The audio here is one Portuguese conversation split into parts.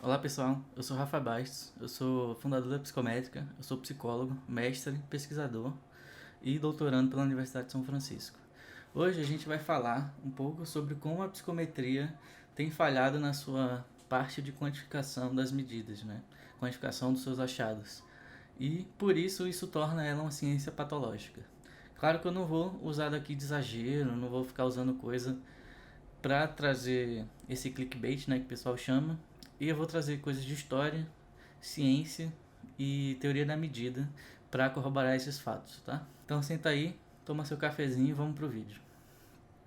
Olá pessoal, eu sou Rafa Bastos, eu sou fundador da Psicométrica, eu sou psicólogo, mestre, pesquisador e doutorando pela Universidade de São Francisco. Hoje a gente vai falar um pouco sobre como a psicometria tem falhado na sua parte de quantificação das medidas, né? Quantificação dos seus achados. E por isso torna ela uma ciência patológica. Claro que eu não vou usar daqui de exagero, não vou ficar usando coisa para trazer esse clickbait, né, que o pessoal chama, e eu vou trazer coisas de história, ciência e teoria da medida para corroborar esses fatos, tá? Então senta aí, toma seu cafezinho e vamos pro vídeo.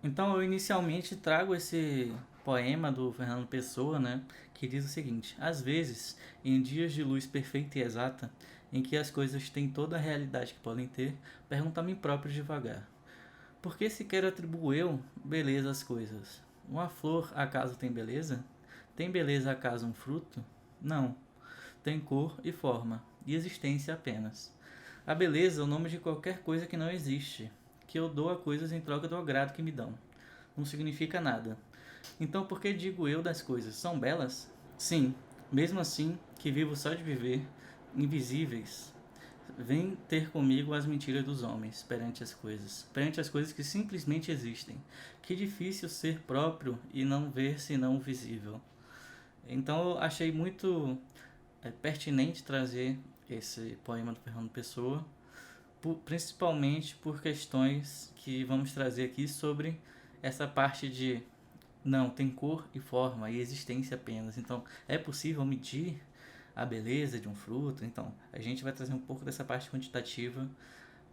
Então eu inicialmente trago esse poema do Fernando Pessoa, né, que diz o seguinte: às vezes, em dias de luz perfeita e exata, em que as coisas têm toda a realidade que podem ter, pergunto a mim próprio devagar: por que sequer atribuo eu beleza às coisas? Uma flor acaso tem beleza? Tem beleza acaso um fruto? Não. Tem cor e forma, e existência apenas. A beleza é o nome de qualquer coisa que não existe, que eu dou a coisas em troca do agrado que me dão. Não significa nada. Então por que digo eu das coisas? São belas? Sim, mesmo assim que vivo só de viver, invisíveis, vem ter comigo as mentiras dos homens perante as coisas que simplesmente existem. Que difícil ser próprio e não ver senão o visível. Então eu achei muito pertinente trazer esse poema do Fernando Pessoa, principalmente por questões que vamos trazer aqui sobre essa parte de não, tem cor e forma e existência apenas. Então, é possível medir a beleza de um fruto? Então, a gente vai trazer um pouco dessa parte quantitativa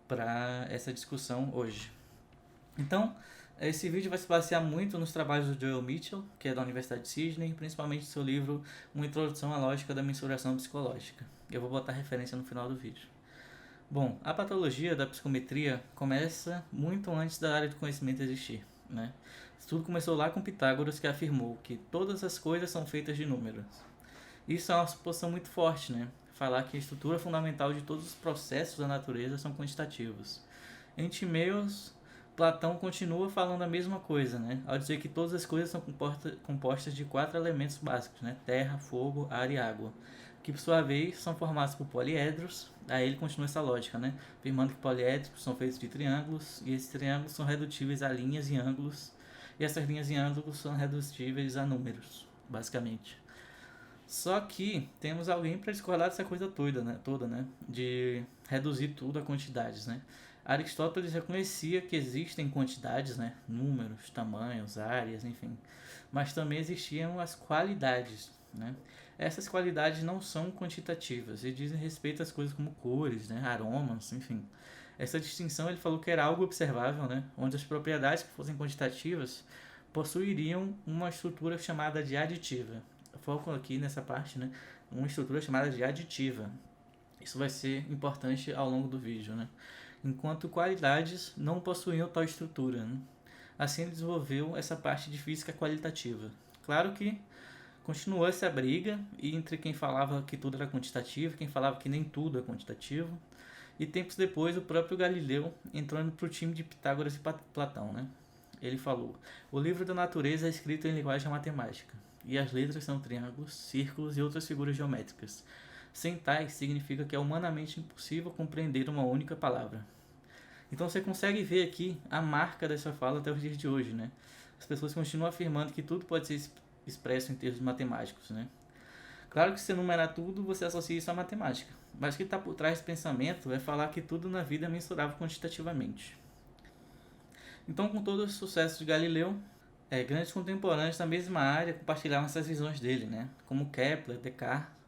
para essa discussão hoje. Então, esse vídeo vai se basear muito nos trabalhos do Joel Mitchell, que é da Universidade de Sydney, principalmente seu livro Uma Introdução à Lógica da Mensuração Psicológica. Eu vou botar referência no final do vídeo. Bom, a patologia da psicometria começa muito antes da área do conhecimento existir, né? Tudo começou lá com Pitágoras, que afirmou que todas as coisas são feitas de números. Isso é uma suposição muito forte, né? Falar que a estrutura fundamental de todos os processos da natureza são quantitativos. Em Timaeus, Platão continua falando a mesma coisa, né? Ao dizer que todas as coisas são compostas de 4 elementos básicos, né? Terra, fogo, ar e água, que por sua vez são formados por poliedros. Aí ele continua essa lógica, né? Afirmando que poliedros são feitos de triângulos e esses triângulos são redutíveis a linhas e ângulos, e essas linhas e ângulos são redutíveis a números, basicamente. Só que temos alguém para discordar dessa coisa toda, né? De reduzir tudo a quantidades, né? Aristóteles reconhecia que existem quantidades, né? Números, tamanhos, áreas, enfim. Mas também existiam as qualidades, né? Essas qualidades não são quantitativas e dizem respeito às coisas como cores, né? Aromas, enfim. Essa distinção ele falou que era algo observável, né? Onde as propriedades que fossem quantitativas possuiriam uma estrutura chamada de aditiva. Foco aqui nessa parte, né? Uma estrutura chamada de aditiva. Isso vai ser importante ao longo do vídeo, né? Enquanto qualidades não possuíam tal estrutura, né? Assim ele desenvolveu essa parte de física qualitativa. Claro que continuou essa briga entre quem falava que tudo era quantitativo, quem falava que nem tudo é quantitativo. E tempos depois o próprio Galileu entrou para o time de Pitágoras e Platão, né? Ele falou: o livro da natureza é escrito em linguagem matemática, e as letras são triângulos, círculos e outras figuras geométricas. Sem tais, significa que é humanamente impossível compreender uma única palavra. Então você consegue ver aqui a marca dessa fala até os dias de hoje, né? As pessoas continuam afirmando que tudo pode ser expresso em termos matemáticos, né? Claro que se enumerar tudo, você associa isso à matemática. Mas o que está por trás desse pensamento é falar que tudo na vida é mensurável quantitativamente. Então, com todo o sucesso de Galileu, grandes contemporâneos da mesma área compartilhavam essas visões dele, né? Como Kepler, Descartes.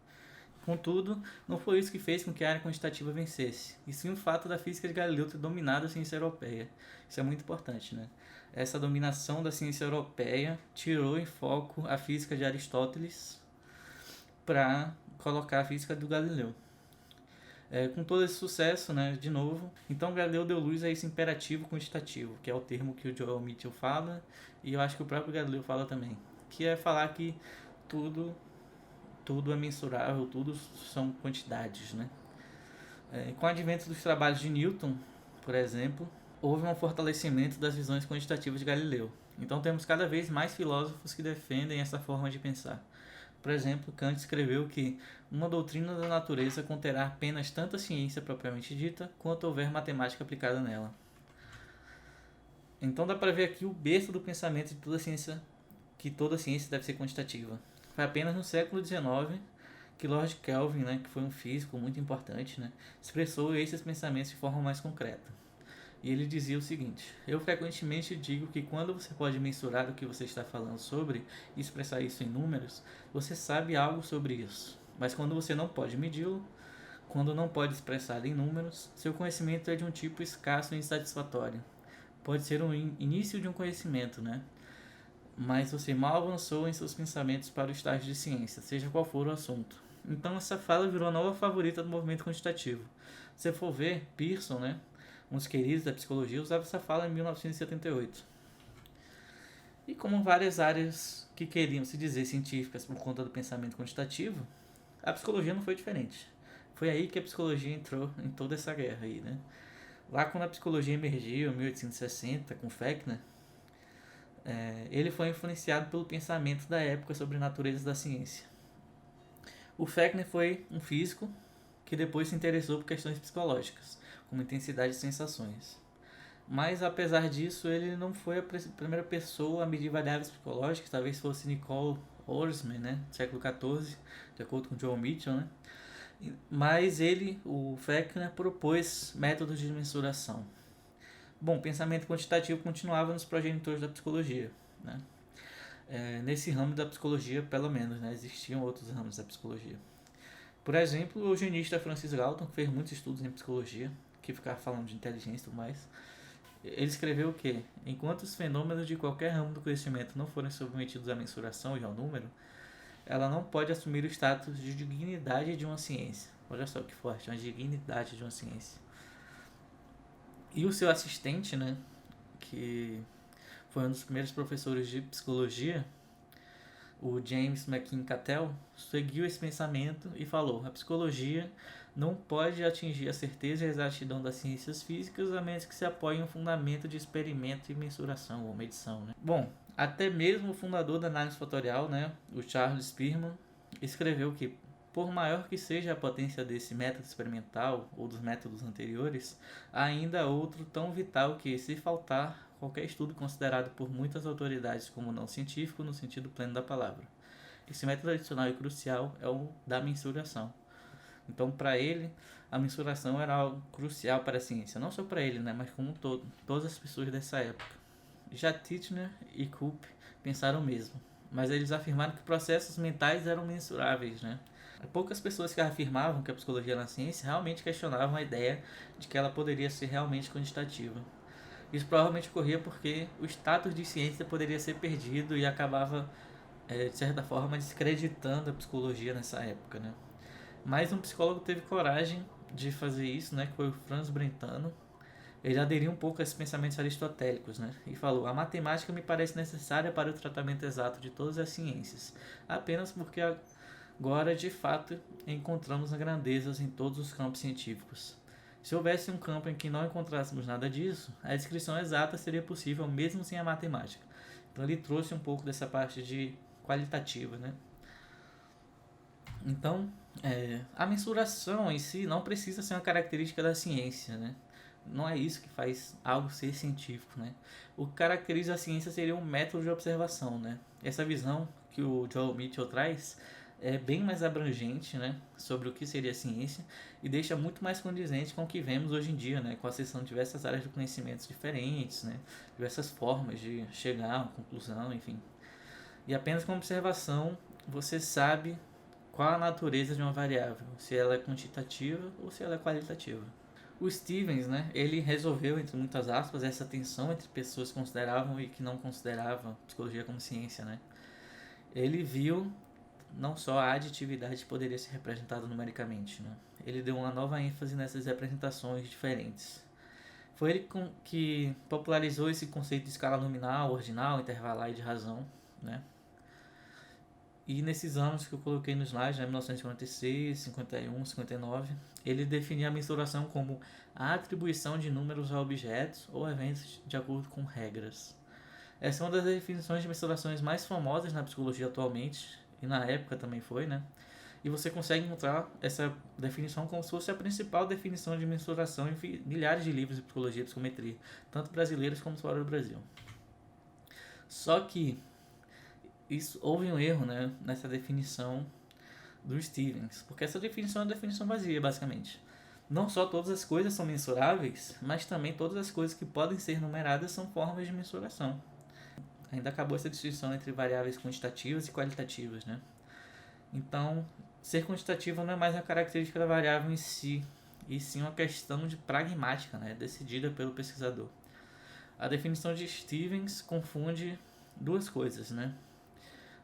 Contudo, não foi isso que fez com que a área quantitativa vencesse, e sim o fato da física de Galileu ter dominado a ciência europeia. Isso é muito importante, né? Essa dominação da ciência europeia tirou em foco a física de Aristóteles para colocar a física do Galileu. Com todo esse sucesso, né, de novo, então Galileu deu luz a esse imperativo quantitativo, que é o termo que o Joel Mitchell fala, e eu acho que o próprio Galileu fala também, que é falar que tudo, tudo é mensurável, tudo são quantidades, né? Com o advento dos trabalhos de Newton, por exemplo, houve um fortalecimento das visões quantitativas de Galileu. Então temos cada vez mais filósofos que defendem essa forma de pensar. Por exemplo, Kant escreveu que uma doutrina da natureza conterá apenas tanta ciência propriamente dita quanto houver matemática aplicada nela. Então dá para ver aqui o berço do pensamento de toda ciência, que toda ciência deve ser quantitativa. Foi apenas no século XIX que Lord Kelvin, né, que foi um físico muito importante, né, expressou esses pensamentos de forma mais concreta. E ele dizia o seguinte: eu frequentemente digo que quando você pode mensurar o que você está falando sobre e expressar isso em números, você sabe algo sobre isso. Mas quando você não pode medi-lo, quando não pode expressar em números, seu conhecimento é de um tipo escasso e insatisfatório. Pode ser um início de um conhecimento, né? Mas você mal avançou em seus pensamentos para o estágio de ciência, seja qual for o assunto. Então essa fala virou a nova favorita do movimento quantitativo. Se você for ver, Pearson, né, um dos queridos da psicologia, usava essa fala em 1978. E como várias áreas que queriam se dizer científicas por conta do pensamento quantitativo, a psicologia não foi diferente. Foi aí que a psicologia entrou em toda essa guerra aí, né? Lá quando a psicologia emergiu, em 1860, com Fechner, ele foi influenciado pelo pensamento da época sobre a natureza da ciência. O Fechner foi um físico que depois se interessou por questões psicológicas, como intensidade de sensações. Mas, apesar disso, ele não foi a primeira pessoa a medir variáveis psicológicas, talvez fosse Nicole Horsman, né, do século XIV, de acordo com John Mitchell, né? Mas ele, o Fechner, propôs métodos de mensuração. Bom, o pensamento quantitativo continuava nos progenitores da psicologia, né? Nesse ramo da psicologia, pelo menos, né, existiam outros ramos da psicologia. Por exemplo, o eugenista Francis Galton, que fez muitos estudos em psicologia, que ficava falando de inteligência e tudo mais, ele escreveu o quê? Enquanto os fenômenos de qualquer ramo do conhecimento não forem submetidos à mensuração e ao número, ela não pode assumir o status de dignidade de uma ciência. Olha só que forte, uma dignidade de uma ciência. E o seu assistente, né, que foi um dos primeiros professores de psicologia, o James McKim Cattell, seguiu esse pensamento e falou: a psicologia não pode atingir a certeza e a exatidão das ciências físicas a menos que se apoie em um fundamento de experimento e mensuração ou medição, né? Bom, até mesmo o fundador da análise fatorial, né, o Charles Spearman, escreveu que, por maior que seja a potência desse método experimental ou dos métodos anteriores, há ainda outro tão vital que, se faltar, qualquer estudo considerado por muitas autoridades como não científico no sentido pleno da palavra. Esse método adicional e crucial é o da mensuração. Então, para ele, a mensuração era algo crucial para a ciência, não só para ele, né, mas como todas as pessoas dessa época. Já Titchener e Cope pensaram o mesmo, mas eles afirmaram que processos mentais eram mensuráveis, né? Poucas pessoas que afirmavam que a psicologia era ciência realmente questionavam a ideia de que ela poderia ser realmente quantitativa. Isso provavelmente ocorria porque o status de ciência poderia ser perdido e acabava, de certa forma, descreditando a psicologia nessa época, né? Mas um psicólogo teve coragem de fazer isso, né, que foi o Franz Brentano. Ele aderiu um pouco a esses pensamentos aristotélicos, né, e falou: a matemática me parece necessária para o tratamento exato de todas as ciências, apenas porque agora, de fato, encontramos grandezas em todos os campos científicos. Se houvesse um campo em que não encontrássemos nada disso, a descrição exata seria possível mesmo sem a matemática. Então ele trouxe um pouco dessa parte de qualitativa, né? Então, a mensuração em si não precisa ser uma característica da ciência, né? Não é isso que faz algo ser científico, né? O que caracteriza a ciência seria um método de observação, né? Essa visão que o Joel Mitchell traz é bem mais abrangente, né, sobre o que seria a ciência e deixa muito mais condizente com o que vemos hoje em dia, né, com a acessão de diversas áreas de conhecimentos diferentes, né, diversas formas de chegar a uma conclusão, enfim. E apenas com observação você sabe qual a natureza de uma variável, se ela é quantitativa ou se ela é qualitativa. O Stevens, né, ele resolveu, entre muitas aspas, essa tensão entre pessoas que consideravam e que não consideravam psicologia como ciência, né. Ele viu não só a aditividade poderia ser representada numericamente, né? Ele deu uma nova ênfase nessas representações diferentes. Foi ele que popularizou esse conceito de escala nominal, ordinal, intervalar e de razão, né? E nesses anos que eu coloquei no slide, né, 1956, 51, 59, ele definia a mensuração como a atribuição de números a objetos ou eventos de acordo com regras. Essa é uma das definições de mensurações mais famosas na psicologia atualmente. e na época também foi, né? E você consegue encontrar essa definição como se fosse a principal definição de mensuração em milhares de livros de psicologia e psicometria, tanto brasileiros como fora do Brasil. Só que houve um erro, né, nessa definição do Stevens, porque essa definição é uma definição vazia, basicamente. Não só todas as coisas são mensuráveis, mas também todas as coisas que podem ser numeradas são formas de mensuração. Ainda acabou essa distinção entre variáveis quantitativas e qualitativas, né? Então, ser quantitativo não é mais uma característica da variável em si, e sim uma questão de pragmática, né, decidida pelo pesquisador. A definição de Stevens confunde duas coisas, né?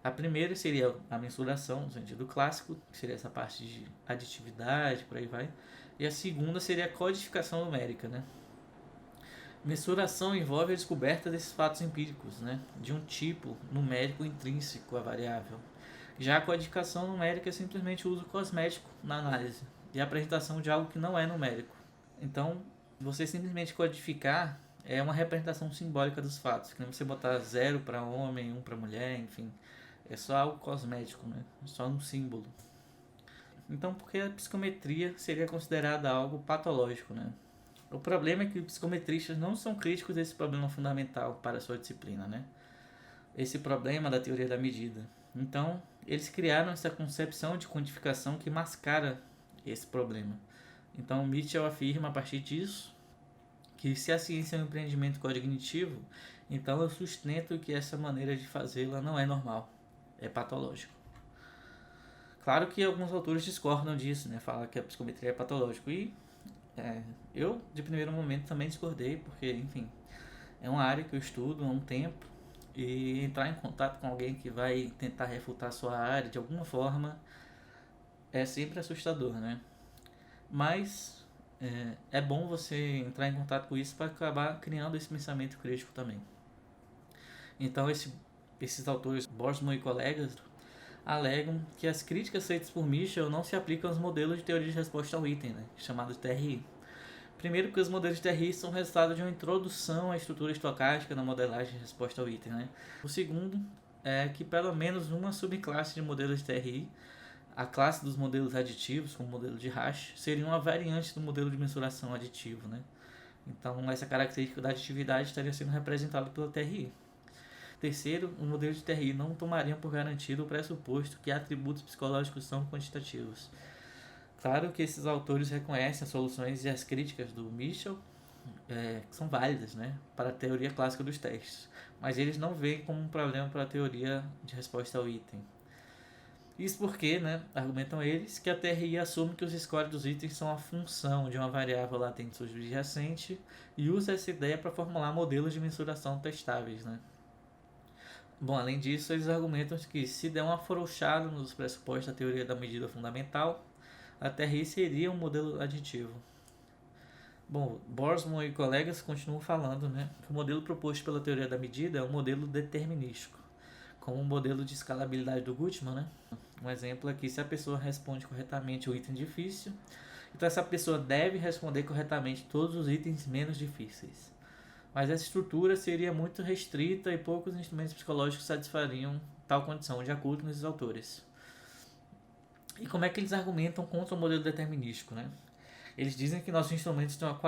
A primeira seria a mensuração, no sentido clássico, que seria essa parte de aditividade, por aí vai. E a segunda seria a codificação numérica, né? Mensuração envolve a descoberta desses fatos empíricos, né? De um tipo numérico intrínseco à variável. Já a codificação numérica é simplesmente o uso cosmético na análise e a apresentação de algo que não é numérico. Então, você simplesmente codificar é uma representação simbólica dos fatos, que nem você botar 0 para homem, 1 para mulher, enfim. É só algo cosmético, né? Só um símbolo. Então, por que a psicometria seria considerada algo patológico, né? O problema é que os psicometristas não são críticos desse problema fundamental para a sua disciplina, né? Esse problema da teoria da medida. Então, eles criaram essa concepção de quantificação que mascara esse problema. Então, Mitchell afirma a partir disso que se a ciência é um empreendimento cognitivo, então eu sustento que essa maneira de fazê-la não é normal, é patológico. Claro que alguns autores discordam disso, né? Falam que a psicometria é patológico. E eu, de primeiro momento, também discordei, porque, enfim, é uma área que eu estudo há um tempo, e entrar em contato com alguém que vai tentar refutar a sua área de alguma forma é sempre assustador, né? Mas é bom você entrar em contato com isso para acabar criando esse pensamento crítico também. Então, esses autores, Borsman e colegas, alegam que as críticas feitas por Mitchell não se aplicam aos modelos de teoria de resposta ao item, né, chamados TRI. Primeiro, porque os modelos de TRI são resultado de uma introdução à estrutura estocástica na modelagem de resposta ao item, né? O segundo é que pelo menos uma subclasse de modelos de TRI, a classe dos modelos aditivos, como o modelo de Rasch, seria uma variante do modelo de mensuração aditivo, né? Então, essa característica da aditividade estaria sendo representada pela TRI. Terceiro, os modelos de TRI não tomariam por garantido o pressuposto que atributos psicológicos são quantitativos. Claro que esses autores reconhecem as soluções e as críticas do Mitchell, que são válidas, né, para a teoria clássica dos testes, mas eles não veem como um problema para a teoria de resposta ao item. Isso porque, né, argumentam eles, que a TRI assume que os scores dos itens são a função de uma variável latente subjacente e usa essa ideia para formular modelos de mensuração testáveis, né. Bom, além disso, eles argumentam que se der uma afrouxada nos pressupostos da teoria da medida fundamental, a TRI seria um modelo aditivo. Bom, Borsman e colegas continuam falando, né, que o modelo proposto pela teoria da medida é um modelo determinístico, como o modelo de escalabilidade do Gutmann, né? Um exemplo aqui, se a pessoa responde corretamente o item difícil, então essa pessoa deve responder corretamente todos os itens menos difíceis. Mas essa estrutura seria muito restrita e poucos instrumentos psicológicos satisfariam tal condição, de acordo com esses autores. E como é que eles argumentam contra o modelo determinístico, né? Eles dizem que nossos instrumentos têm uma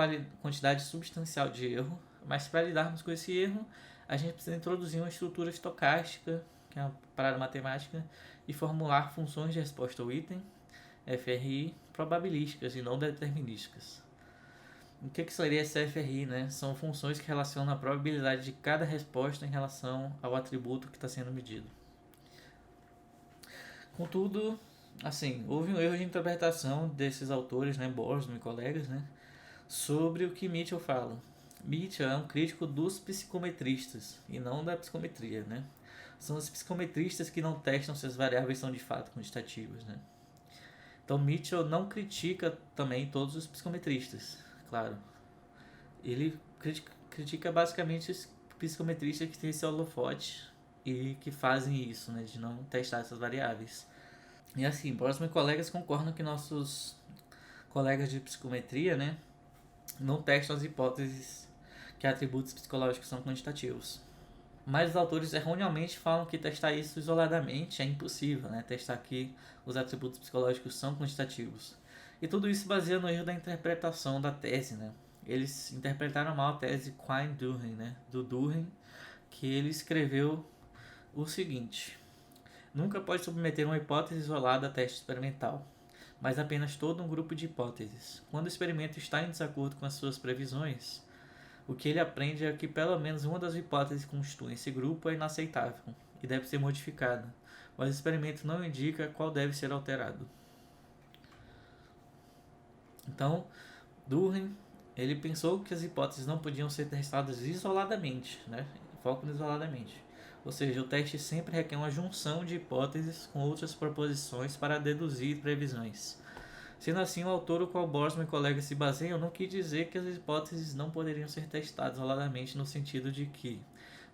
quantidade substancial de erro, mas para lidarmos com esse erro, a gente precisa introduzir uma estrutura estocástica, que é uma parada matemática, e formular funções de resposta ao item, FRI, probabilísticas e não determinísticas. O que seria essa FRI, né? São funções que relacionam a probabilidade de cada resposta em relação ao atributo que está sendo medido. Contudo, assim, houve um erro de interpretação desses autores, né, Borsman e colegas, né, sobre o que Mitchell fala. Mitchell é um crítico dos psicometristas e não da psicometria, né? São os psicometristas que não testam se as variáveis são de fato quantitativas, né? Então Mitchell não critica também todos os psicometristas, claro. Ele critica basicamente os psicometristas que têm esse holofote e que fazem isso, né, de não testar essas variáveis. E assim, próximos colegas concordam que nossos colegas de psicometria, né, não testam as hipóteses que atributos psicológicos são quantitativos. Mas os autores erroneamente falam que testar isso isoladamente é impossível, né? Testar que os atributos psicológicos são quantitativos. E tudo isso baseia no erro da interpretação da tese, né? Eles interpretaram mal a tese Quine-Durham, né? Do Durham, que ele escreveu o seguinte: nunca pode submeter uma hipótese isolada a teste experimental, mas apenas todo um grupo de hipóteses. Quando o experimento está em desacordo com as suas previsões, o que ele aprende é que pelo menos uma das hipóteses que constituem esse grupo é inaceitável e deve ser modificada, mas o experimento não indica qual deve ser alterado. Então, Durkheim, ele pensou que as hipóteses não podiam ser testadas isoladamente, né? Foco no isoladamente. Ou seja, o teste sempre requer uma junção de hipóteses com outras proposições para deduzir previsões. Sendo assim, o autor o qual Boltzmann e colegas se baseiam não quis dizer que as hipóteses não poderiam ser testadas isoladamente, no sentido de que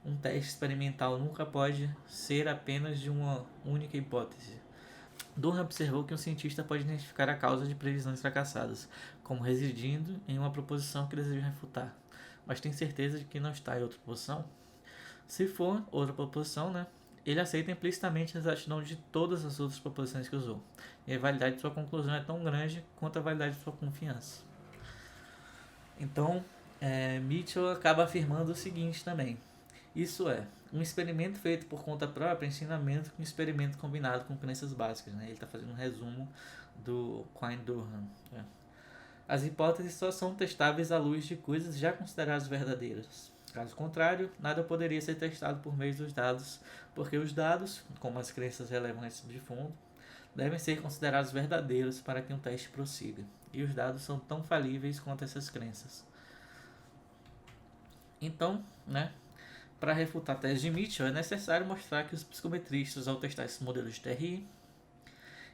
um teste experimental nunca pode ser apenas de uma única hipótese. Durkheim observou que um cientista pode identificar a causa de previsões fracassadas, como residindo em uma proposição que deseja refutar, mas tem certeza de que não está em outra posição? Se for outra proposição, né, ele aceita implicitamente a exatidão de todas as outras proposições que usou, e a validade de sua conclusão é tão grande quanto a validade de sua confiança. Então, Mitchell acaba afirmando o seguinte também: isso é, um experimento feito por conta própria é ensinamento com um experimento combinado com crenças básicas. Né? Ele está fazendo um resumo do Quine-Durham. Né? As hipóteses só são testáveis à luz de coisas já consideradas verdadeiras. Caso contrário, nada poderia ser testado por meio dos dados, porque os dados, como as crenças relevantes de fundo, devem ser considerados verdadeiros para que um teste prossiga. E os dados são tão falíveis quanto essas crenças. Então, né, para refutar a tese de Mitchell, é necessário mostrar que os psicometristas, ao testar esses modelos de TRI,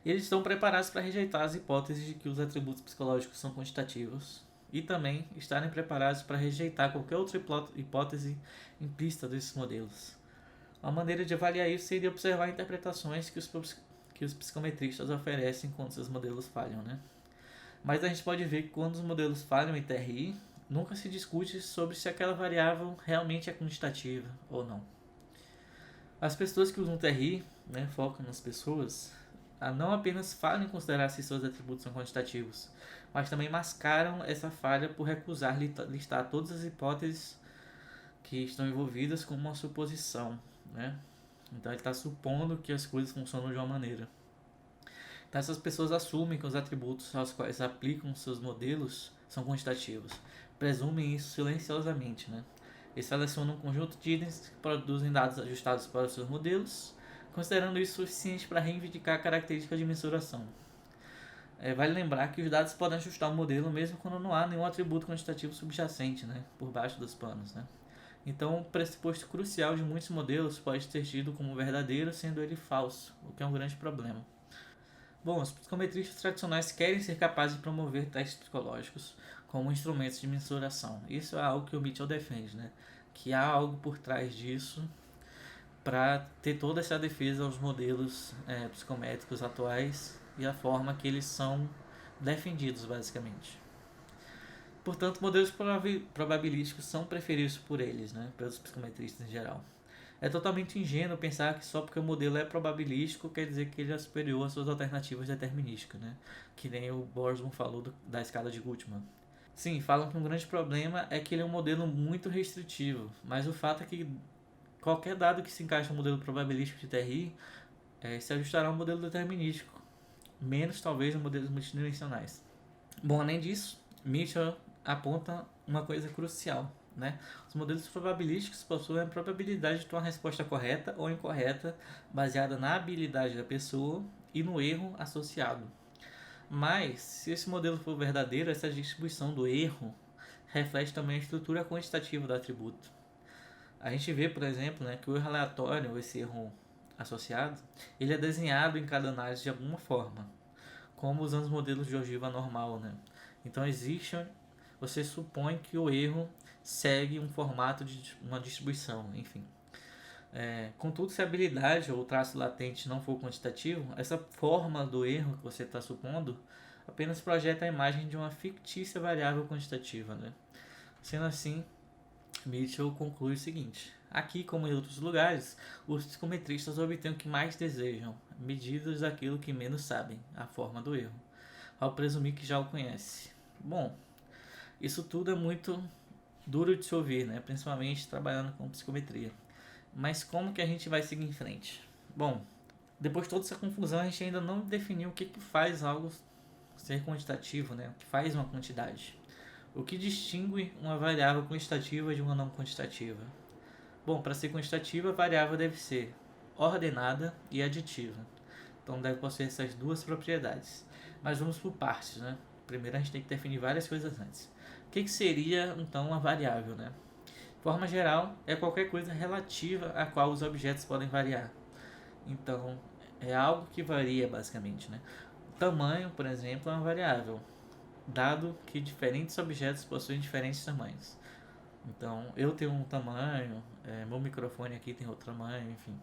eles estão preparados para rejeitar as hipóteses de que os atributos psicológicos são quantitativos e também estarem preparados para rejeitar qualquer outra hipótese implícita desses modelos. Uma maneira de avaliar isso seria observar interpretações que os psicometristas oferecem quando seus modelos falham, né? Mas a gente pode ver que quando os modelos falham em TRI, nunca se discute sobre se aquela variável realmente é quantitativa ou não. As pessoas que usam TRI, né, focam nas pessoas, não apenas falham em considerar se seus atributos são quantitativos, mas também mascaram essa falha por recusar listar todas as hipóteses que estão envolvidas como uma suposição. Né? Então ele está supondo que as coisas funcionam de uma maneira. Então essas pessoas assumem que os atributos aos quais aplicam seus modelos são quantitativos. Presumem isso silenciosamente. Né? Eles selecionam um conjunto de itens que produzem dados ajustados para os seus modelos, considerando isso suficiente para reivindicar características de mensuração. Vale lembrar que os dados podem ajustar o modelo mesmo quando não há nenhum atributo quantitativo subjacente, né, por baixo dos panos. Né? Então, o pressuposto crucial de muitos modelos pode ter tido como verdadeiro, sendo ele falso, o que é um grande problema. Bom, os psicometristas tradicionais querem ser capazes de promover testes psicológicos como instrumentos de mensuração. Isso é algo que o Mitchell defende, né? Que há algo por trás disso para ter toda essa defesa aos modelos psicométricos atuais e a forma que eles são defendidos, basicamente. Portanto, modelos probabilísticos são preferidos por eles, né? Pelos psicometristas em geral. É totalmente ingênuo pensar que só porque o modelo é probabilístico quer dizer que ele é superior às suas alternativas determinísticas, né? Que nem o Boltzmann falou da escala de Gutmann. Sim, falam que um grande problema é que ele é um modelo muito restritivo, mas o fato é que qualquer dado que se encaixe no modelo probabilístico de TRI se ajustará ao modelo determinístico, menos talvez em modelos multidimensionais. Bom, além disso, Mitchell aponta uma coisa crucial. Né? Os modelos probabilísticos possuem a probabilidade de ter uma resposta correta ou incorreta baseada na habilidade da pessoa e no erro associado. Mas, se esse modelo for verdadeiro, essa distribuição do erro reflete também a estrutura quantitativa do atributo. A gente vê, por exemplo, né, que o erro aleatório, ou esse erro associado, ele é desenhado em cada análise de alguma forma, como usando os modelos de ogiva normal. Né? Então, você supõe que o erro segue um formato de uma distribuição, enfim. Contudo, se a habilidade ou o traço latente não for quantitativo, essa forma do erro que você está supondo apenas projeta a imagem de uma fictícia variável quantitativa. Né? Sendo assim, Mitchell conclui o seguinte: aqui, como em outros lugares, os psicometristas obtêm o que mais desejam, medidas daquilo que menos sabem, a forma do erro, ao presumir que já o conhece. Bom, isso tudo é muito duro de se ouvir, né? Principalmente trabalhando com psicometria. Mas como que a gente vai seguir em frente? Bom, depois de toda essa confusão, a gente ainda não definiu o que faz algo ser quantitativo, né? O que faz uma quantidade. O que distingue uma variável quantitativa de uma não quantitativa? Bom, para ser quantitativa, a variável deve ser ordenada e aditiva. Então deve possuir essas duas propriedades. Mas vamos por partes, né? Primeiro a gente tem que definir várias coisas antes. O que seria então uma variável, né? De forma geral, é qualquer coisa relativa a qual os objetos podem variar. Então, é algo que varia basicamente, né? O tamanho, por exemplo, é uma variável, dado que diferentes objetos possuem diferentes tamanhos. Então, eu tenho um tamanho, meu microfone aqui tem outro tamanho, enfim.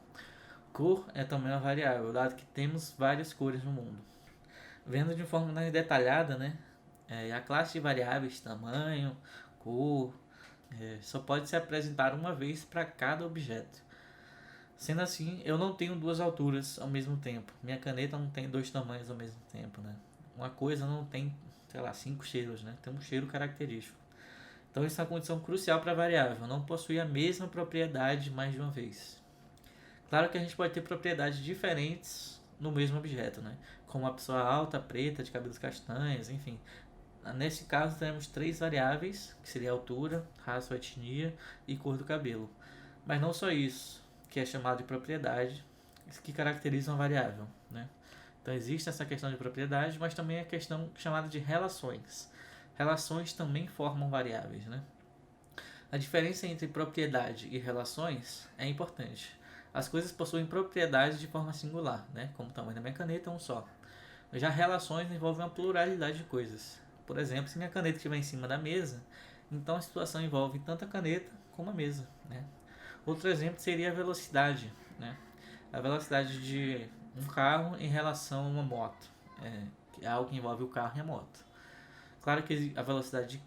Cor é também uma variável, dado que temos várias cores no mundo. Vendo de forma mais detalhada, né? A classe de variáveis, tamanho, cor, só pode se apresentar uma vez para cada objeto. Sendo assim, eu não tenho duas alturas ao mesmo tempo. Minha caneta não tem dois tamanhos ao mesmo tempo, né? Uma coisa não tem, sei lá, 5 cheiros, né? Tem um cheiro característico. Então isso é uma condição crucial para a variável, não possuir a mesma propriedade mais de uma vez. Claro que a gente pode ter propriedades diferentes no mesmo objeto, né? Como uma pessoa alta, preta, de cabelos castanhos, enfim. Nesse caso, temos 3 variáveis, que seria a altura, raça ou etnia e cor do cabelo. Mas não só isso, que é chamado de propriedade, que caracteriza uma variável, né? Então existe essa questão de propriedade, mas também a questão chamada de relações. Relações também formam variáveis, né? A diferença entre propriedade e relações é importante. As coisas possuem propriedades de forma singular, né? Como o tamanho da minha caneta é um só. Já relações envolvem uma pluralidade de coisas. Por exemplo, se minha caneta estiver em cima da mesa, então a situação envolve tanto a caneta como a mesa, né? Outro exemplo seria a velocidade, né? A velocidade de um carro em relação a uma moto. É algo que envolve o carro e a moto. Claro que a velocidade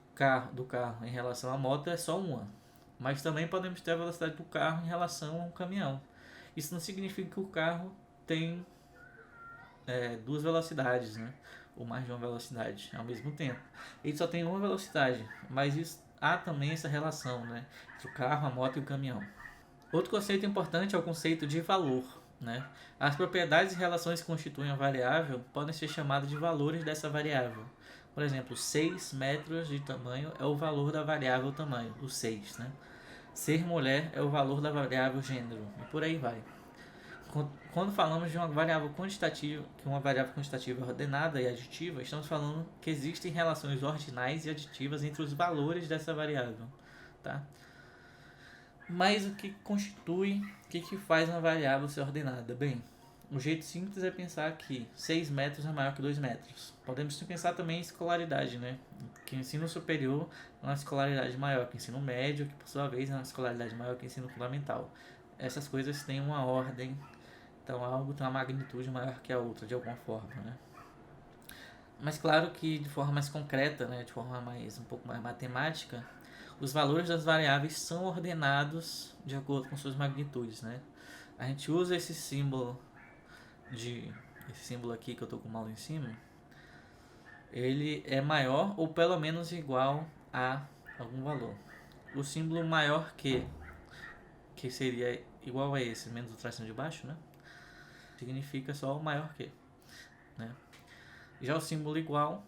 do carro em relação à moto é só uma. Mas também podemos ter a velocidade do carro em relação a um caminhão. Isso não significa que o carro tem duas velocidades, né? Ou mais de uma velocidade ao mesmo tempo. Ele só tem uma velocidade, mas há também essa relação, né? Entre o carro, a moto e o caminhão. Outro conceito importante é o conceito de valor, né? As propriedades e relações que constituem a variável podem ser chamadas de valores dessa variável. Por exemplo, 6 metros de tamanho é o valor da variável tamanho, o 6, né? Ser mulher é o valor da variável gênero, e por aí vai. Quando falamos de uma variável quantitativa, que uma variável quantitativa é ordenada e aditiva, estamos falando que existem relações ordinais e aditivas entre os valores dessa variável, tá? Mas o que constitui, o que faz uma variável ser ordenada? Bem, o jeito simples é pensar que 6 metros é maior que 2 metros. Podemos pensar também em escolaridade, né? Que o ensino superior é uma escolaridade maior que o ensino médio, que por sua vez é uma escolaridade maior que o ensino fundamental. Essas coisas têm uma ordem, então algo tem uma magnitude maior que a outra, de alguma forma, né? Mas claro que de forma mais concreta, né? De forma um pouco mais matemática, os valores das variáveis são ordenados de acordo com suas magnitudes, né? A gente usa esse símbolo aqui que eu estou com o mouse em cima, ele é maior ou pelo menos igual a algum valor. O símbolo maior que seria igual a esse, menos o tracinho de baixo, né? Significa só o maior que, né? Já o símbolo igual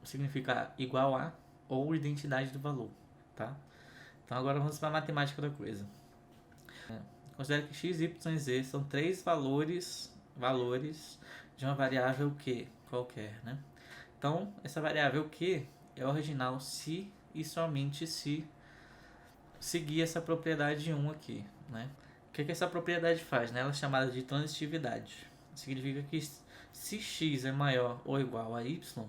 significa igual a ou identidade do valor, tá? Então agora vamos para a matemática da coisa. Considere que x, y e z são 3 valores de uma variável q qualquer, né? Então, essa variável q é original se e somente se seguir essa propriedade 1 aqui, né? O que essa propriedade faz, né? Ela é chamada de transitividade. Significa que se x é maior ou igual a y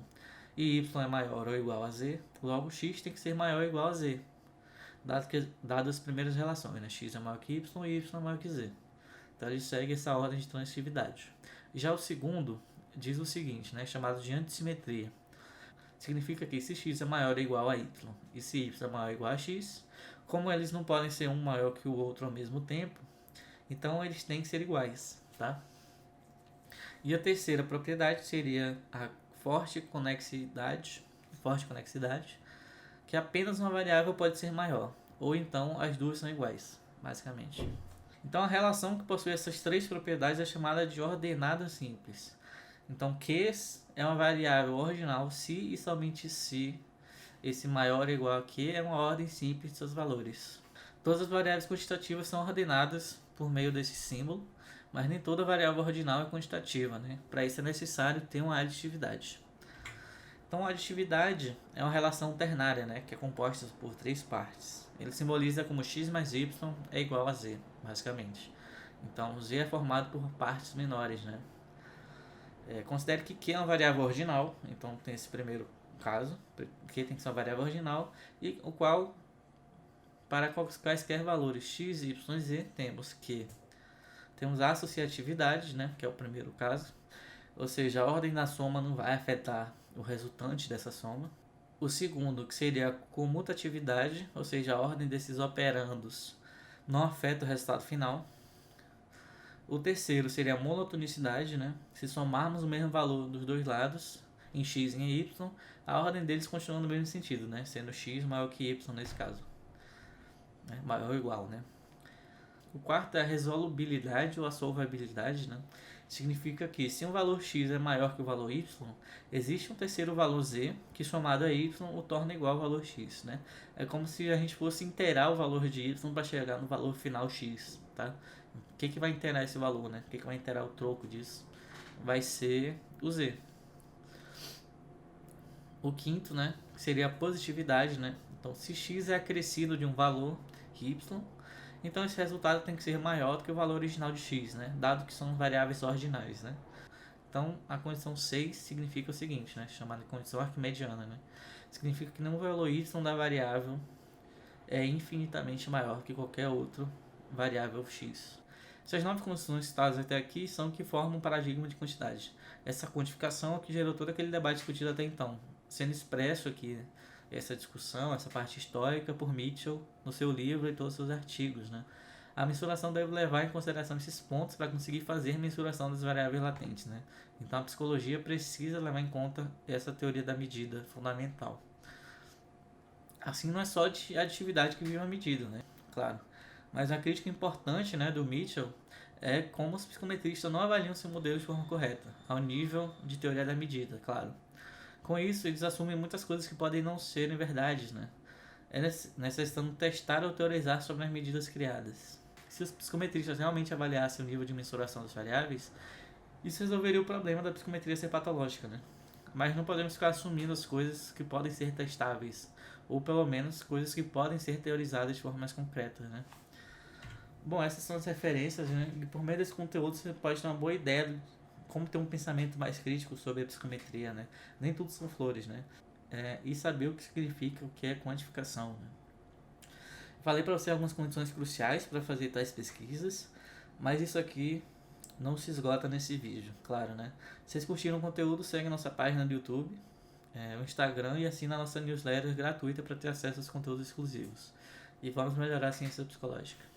e y é maior ou igual a z, logo x tem que ser maior ou igual a z. Dado as primeiras relações, né? X é maior que y e y é maior que z. Então ele segue essa ordem de transitividade. Já o segundo diz o seguinte, né? Chamado de antissimetria. Significa que se x é maior ou igual a y e se y é maior ou igual a x, Como eles não podem ser um maior que o outro ao mesmo tempo, então eles têm que ser iguais, tá? E a terceira propriedade seria a forte conexidade, que apenas uma variável pode ser maior, ou então as duas são iguais, basicamente. Então a relação que possui essas três propriedades é chamada de ordenada simples. Então Q é uma variável ordinal se e somente se esse maior ou igual a Q é uma ordem simples de seus valores. Todas as variáveis quantitativas são ordenadas por meio desse símbolo, mas nem toda variável ordinal é quantitativa, né? Para isso é necessário ter uma aditividade. Então a aditividade é uma relação ternária, né? Que é composta por três partes. Ele simboliza como x mais y é igual a z, basicamente. Então z é formado por partes menores, né? Considere que Q é uma variável ordinal, então tem esse primeiro caso, Q tem que ser uma variável ordinal, e o qual, para quaisquer valores x, y e z, temos a associatividade, né, que é o primeiro caso, ou seja, a ordem da soma não vai afetar o resultante dessa soma. O segundo, que seria a comutatividade, ou seja, a ordem desses operandos não afeta o resultado final. O terceiro seria a monotonicidade, né? Se somarmos o mesmo valor dos dois lados, em x e em y, a ordem deles continua no mesmo sentido, né? Sendo x maior que y nesse caso. Maior ou igual, né? O quarto é a resolubilidade ou a solvabilidade, né? Significa que se um valor x é maior que o valor y, existe um terceiro valor z que somado a y o torna igual ao valor x, né? É como se a gente fosse inteirar o valor de y para chegar no valor final x, tá? O que vai inteirar esse valor, né? O que vai inteirar o troco disso? Vai ser o z. O quinto, né, seria a positividade, né? Então, se x é acrescido de um valor y, então esse resultado tem que ser maior do que o valor original de x, né? Dado que são variáveis ordinais, né? Então, a condição 6 significa o seguinte, né? Chamada de condição arquimediana, né? Significa que nenhum valor y da variável é infinitamente maior que qualquer outro variável x. Essas 9 condições citadas até aqui são que formam um paradigma de quantidade. Essa quantificação é o que gerou todo aquele debate discutido até então, sendo expresso aqui essa discussão, essa parte histórica por Mitchell no seu livro e todos os seus artigos, né? A mensuração deve levar em consideração esses pontos para conseguir fazer mensuração das variáveis latentes, né? Então a psicologia precisa levar em conta essa teoria da medida fundamental. Assim, não é só de aditividade que vive a medida, né? Claro. Mas uma crítica importante, né, do Mitchell é como os psicometristas não avaliam seu modelo de forma correta, ao nível de teoria da medida, claro. Com isso, eles assumem muitas coisas que podem não serem verdades, né? É necessário testar ou teorizar sobre as medidas criadas. Se os psicometristas realmente avaliassem o nível de mensuração das variáveis, isso resolveria o problema da psicometria ser patológica, né? Mas não podemos ficar assumindo as coisas que podem ser testáveis, ou pelo menos coisas que podem ser teorizadas de forma mais concreta, né? Bom, essas são as referências, né? E por meio desse conteúdo você pode ter uma boa ideia de como ter um pensamento mais crítico sobre a psicometria, né? Nem tudo são flores, né? E saber o que significa, o que é quantificação, né? Falei para você algumas condições cruciais para fazer tais pesquisas, mas isso aqui não se esgota nesse vídeo, claro, né? Se vocês curtiram o conteúdo, segue a nossa página do YouTube, o Instagram e assina a nossa newsletter gratuita para ter acesso aos conteúdos exclusivos. E vamos melhorar a ciência psicológica.